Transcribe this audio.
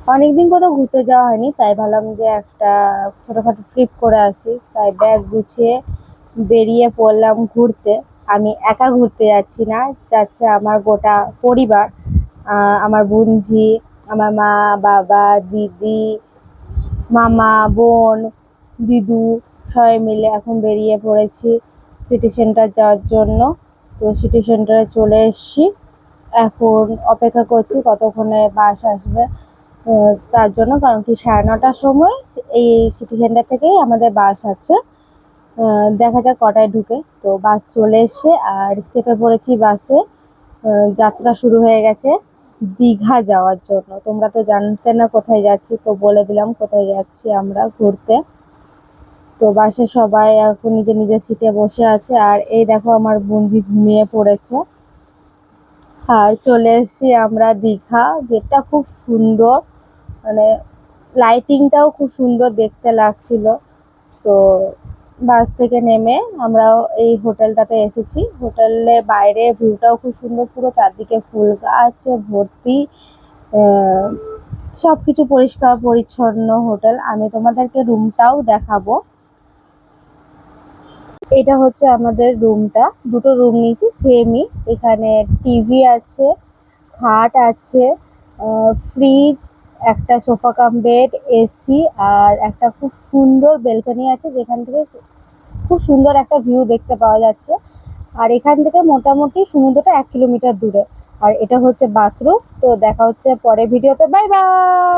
অনেকদিন কোথাও ঘুরতে যাওয়া হয়নি, তাই ভাবলাম যে একটা ছোটখাটো ট্রিপ করে আসি। তাই ব্যাগ গুছিয়ে বেরিয়ে পড়লাম ঘুরতে। আমি একা ঘুরতে যাচ্ছি না, যাচ্ছে আমার গোটা পরিবার। আমার বোনঝি, আমার মা, বাবা, দিদি, মামা, বোন, দিদু, সবাই মিলে এখন বেরিয়ে পড়েছি সিটি সেন্টার যাওয়ার জন্য। তো সিটি সেন্টারে চলে এসেছি, এখন অপেক্ষা করছি কতক্ষণে বাস আসবে। তার জন্য, কারণ কি 9:30টার সময় এই সিটি সেন্টার থেকেই আমাদের বাস আছে। দেখা যাক কটায় ঢুকে। তো বাস চলে এসছে আর চেপে পড়েছি বাসে। যাত্রা শুরু হয়ে গেছে দীঘা যাওয়ার জন্য। তোমরা তো জানতে না কোথায় যাচ্ছি, তো বলে দিলাম কোথায় যাচ্ছি আমরা ঘুরতে। তো বাসে সবাই এখন নিজের নিজের সিটে বসে আছে, আর এই দেখো আমার বোনজি ঘুমিয়ে পড়েছে। আর চলে এসেছি আমরা দীঘা। গেটটা খুব সুন্দর, মানে লাইটিংটাও খুব সুন্দর দেখতে লাগছিল। তো বাস থেকে নেমে আমরাও এই হোটেলটাতে এসেছি। হোটেলে বাইরে ভিউটাও খুব সুন্দর, পুরো চারদিকে ফুল গাছে ভর্তি। আহ, সবকিছু পরিষ্কার পরিচ্ছন্ন হোটেল। আমি তোমাদেরকে রুমটাও দেখাবো। এটা হচ্ছে আমাদের রুমটা, দুটো রুম নিয়েছি সেমই। এখানে টিভি আছে, খাট আছে, ফ্রিজ, একটা সোফা কাম বেড, এসি, আর একটা খুব সুন্দর বেলকনি আছে যেখান থেকে খুব সুন্দর একটা ভিউ দেখতে পাওয়া যাচ্ছে। আর এখান থেকে মোটামুটি সমুদ্রটা 1 কিলোমিটার দূরে। আর এটা হচ্ছে বাথরুম। তো দেখা হচ্ছে পরে ভিডিওতে, বাই বাই।